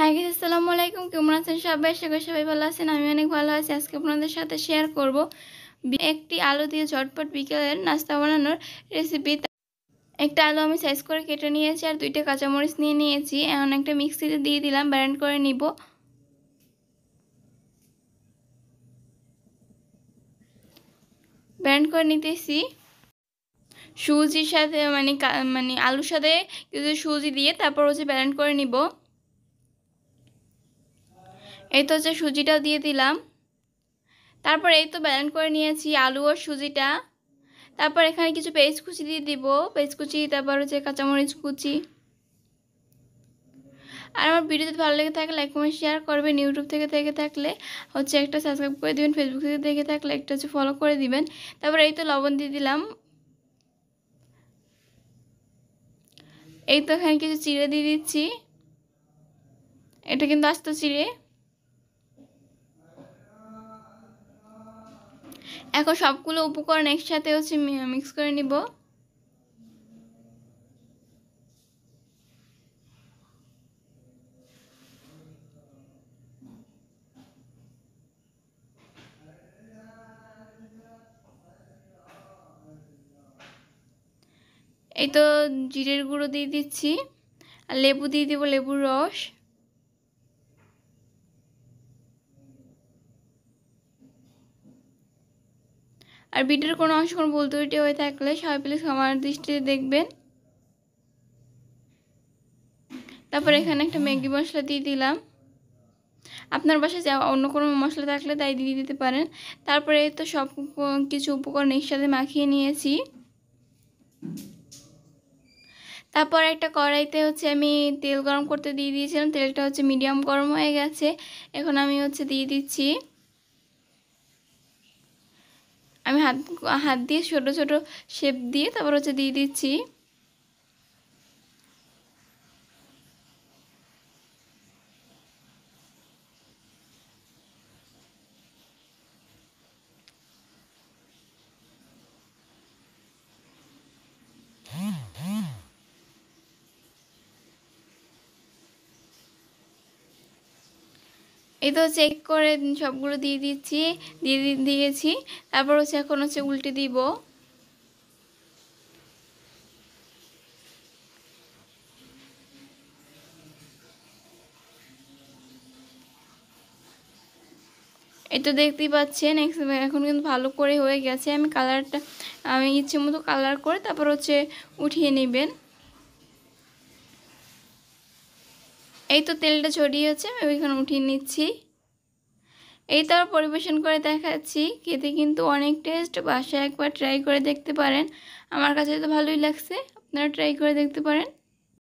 Hi guys, আসসালামু আলাইকুম। কেমন আছেন সবাই? আশা করি সবাই ভালো আছেন। আমি অনেক ভালো আছি। আজকে আপনাদের সাথে শেয়ার করব একটি আলু দিয়ে ঝটপট বিকেলের নাস্তা বানানোর রেসিপি। একটা আলু আমি সাইজ করে কেটে নিয়েছি আর 2টা কাঁচামরিচ নিয়ে নিয়েছি। এখন একটা মিক্সিতে দিয়ে দিলাম, ব্লেন্ড করে নিব। ব্লেন্ড করে নিতেছি সুজির সাথে, মানে আলুর সাথে কিছু সুজি দিয়ে তারপর ব্লেন্ড করে নিব। এই তো সুজিটা দিয়ে দিলাম। তারপর এই তো ব্লেন্ড করে নিয়েছি আলু আর সুজিটা। তারপর এখানে কিছু পেস্ট কুচি দিয়ে দিব, পেস্ট কুচি, তারপর কাঁচামরিচ কুচি। আর আমার ভিডিও যদি ভালো লেগে থাকলে লাইক কমেন্ট শেয়ার করবেন। ইউটিউব থেকে দেখে থাকলে একটা সাবস্ক্রাইব করে দিবেন, ফেসবুক থেকে দেখে থাকলে একটা ফলো করে দিবেন। তারপর এই তো লবণ দিয়ে দিলাম। এই তো এখানে কিছু চিড়ে দিয়ে দিচ্ছি, এটা কিন্তু আস্ত চিড়ে। এখন সবগুলো উপকরণ একসাথে মিক্স করে নিব। এই তো জিরের গুঁড়ো দিয়ে দিচ্ছি আর লেবু দিয়ে দিব, লেবুর রস। আর ভিডিওর কোনো অংশ কোনো ভুল ত্রুটি হয়ে থাকলে সবাই প্লিজ ক্ষমার দৃষ্টিতে দেখবেন। তারপর এখানে একটা ম্যাগি মশলা দিয়ে দিলাম। আপনার বাসায় যা অন্য কোনো মশলা থাকলে তাই দিয়ে দিতে পারেন। তারপরে তো সব কিছু উপকরণ একসাথে মাখিয়ে নিয়েছি। তারপর একটা কড়াইতে আমি তেল গরম করতে দিয়ে দিয়েছিলাম। তেলটা মিডিয়াম গরম হয়ে গেছে। এখন আমি দিয়ে দিচ্ছি। আমি হাত দিয়ে ছোট ছোট শেপ দিয়ে তারপর দিয়ে দিচ্ছি। এই তো চেক করে সবগুলো দিয়ে দিচ্ছি, দিয়েছি। তারপর এখন উল্টে দিব। এই তো দেখতেই পাচ্ছেন এখন কিন্তু ভালো করে হয়ে গেছে। আমি ইচ্ছে মতো কালার করে তারপর উঠিয়ে নেবেন। এই তো তেলটা ছড়িয়েছে, আমি ওইখানে উঠিয়ে নিচ্ছি। এই তো পরিবেশন করে দেখাচ্ছি। খেতে কিন্তু অনেক টেস্ট, বাসায় একবার ট্রাই করে দেখতে পারেন। আমার কাছে তো ভালোই লাগছে, আপনারা ট্রাই করে দেখতে পারেন।